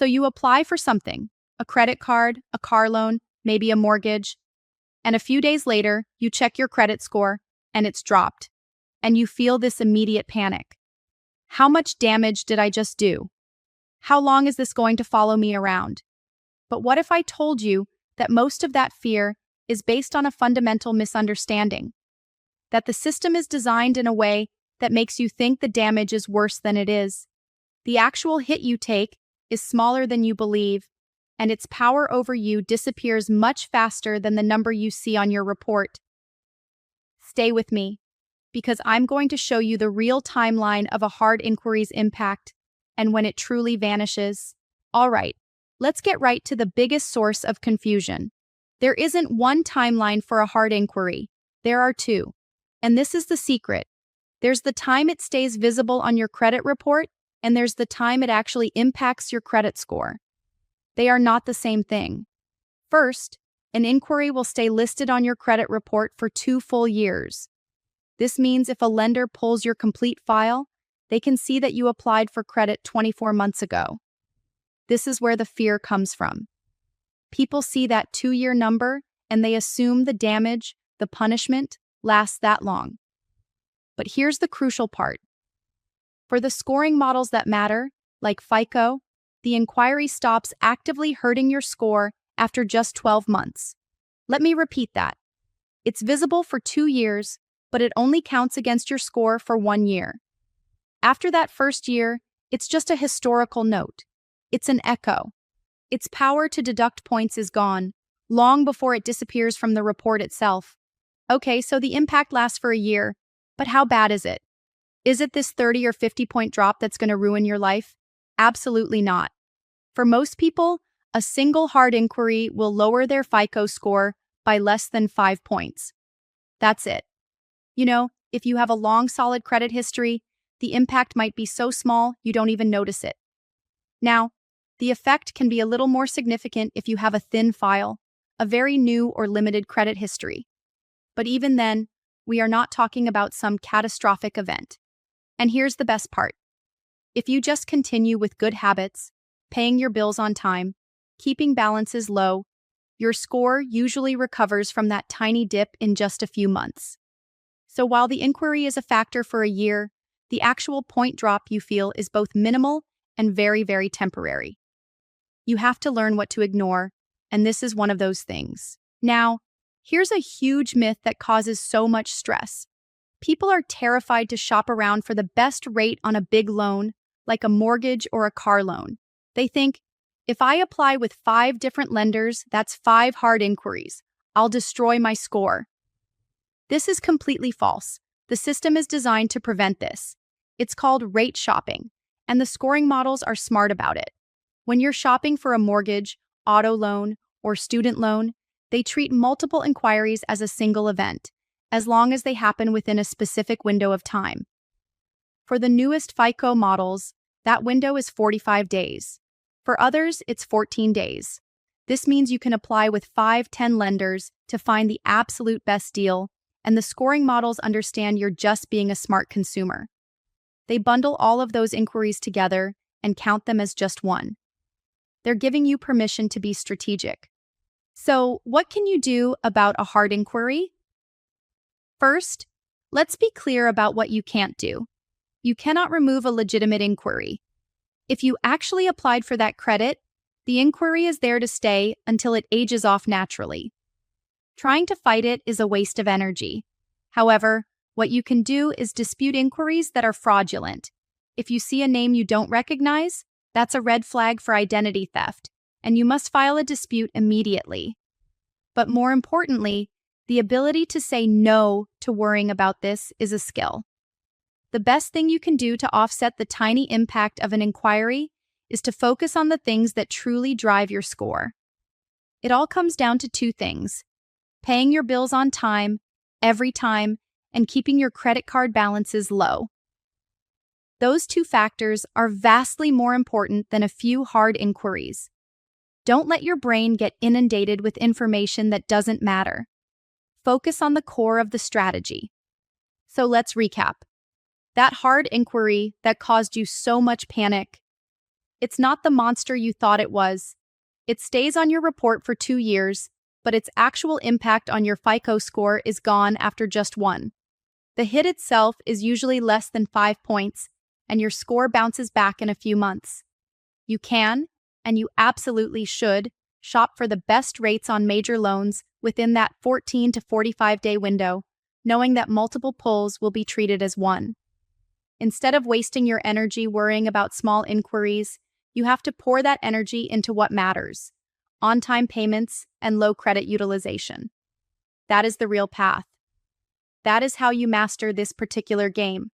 So you apply for something, a credit card, a car loan, maybe a mortgage, and a few days later, you check your credit score, and it's dropped. And you feel this immediate panic. How much damage did I just do? How long is this going to follow me around? But what if I told you that most of that fear is based on a fundamental misunderstanding? That the system is designed in a way that makes you think the damage is worse than it is. The actual hit you take is smaller than you believe, and its power over you disappears much faster than the number you see on your report. Stay with me, because I'm going to show you the real timeline of a hard inquiry's impact and when it truly vanishes. All right, let's get right to the biggest source of confusion. There isn't one timeline for a hard inquiry. There are two. And this is the secret. There's the time it stays visible on your credit report, and there's the time it actually impacts your credit score. They are not the same thing. First, an inquiry will stay listed on your credit report for 2 full years. This means if a lender pulls your complete file, they can see that you applied for credit 24 months ago. This is where the fear comes from. People see that 2-year number and they assume the damage, the punishment, lasts that long. But here's the crucial part. For the scoring models that matter, like FICO, the inquiry stops actively hurting your score after just 12 months. Let me repeat that. It's visible for 2 years, but it only counts against your score for 1 year. After that first year, it's just a historical note. It's an echo. Its power to deduct points is gone, long before it disappears from the report itself. Okay, so the impact lasts for a year, but how bad is it? Is it this 30 or 50 point drop that's going to ruin your life? Absolutely not. For most people, a single hard inquiry will lower their FICO score by less than 5 points. That's it. You know, if you have a long, solid credit history, the impact might be so small you don't even notice it. Now, the effect can be a little more significant if you have a thin file, a very new or limited credit history. But even then, we are not talking about some catastrophic event. And here's the best part. If you just continue with good habits, paying your bills on time, keeping balances low, your score usually recovers from that tiny dip in just a few months. So while the inquiry is a factor for a year, the actual point drop you feel is both minimal and very, very temporary. You have to learn what to ignore, and this is one of those things. Now, here's a huge myth that causes so much stress. People are terrified to shop around for the best rate on a big loan, like a mortgage or a car loan. They think, if I apply with 5 different lenders, that's 5 hard inquiries. I'll destroy my score. This is completely false. The system is designed to prevent this. It's called rate shopping, and the scoring models are smart about it. When you're shopping for a mortgage, auto loan, or student loan, they treat multiple inquiries as a single event, as long as they happen within a specific window of time. For the newest FICO models, that window is 45 days. For others, it's 14 days. This means you can apply with 5-10 lenders to find the absolute best deal, and the scoring models understand you're just being a smart consumer. They bundle all of those inquiries together and count them as just one. They're giving you permission to be strategic. So, what can you do about a hard inquiry? First, let's be clear about what you can't do. You cannot remove a legitimate inquiry. If you actually applied for that credit, the inquiry is there to stay until it ages off naturally. Trying to fight it is a waste of energy. However, what you can do is dispute inquiries that are fraudulent. If you see a name you don't recognize, that's a red flag for identity theft, and you must file a dispute immediately. But more importantly, the ability to say no to worrying about this is a skill. The best thing you can do to offset the tiny impact of an inquiry is to focus on the things that truly drive your score. It all comes down to 2 things: paying your bills on time, every time, and keeping your credit card balances low. Those 2 factors are vastly more important than a few hard inquiries. Don't let your brain get inundated with information that doesn't matter. Focus on the core of the strategy. So let's recap. That hard inquiry that caused you so much panic, It's not the monster you thought it was. It stays on your report for 2 years, but its actual impact on your FICO score is gone after just one. The hit itself is usually less than 5 points, and your score bounces back in a few months. You can, and you absolutely should, shop for the best rates on major loans within that 14 to 45-day window, knowing that multiple pulls will be treated as one. Instead of wasting your energy worrying about small inquiries, you have to pour that energy into what matters: on-time payments and low credit utilization. That is the real path. That is how you master this particular game.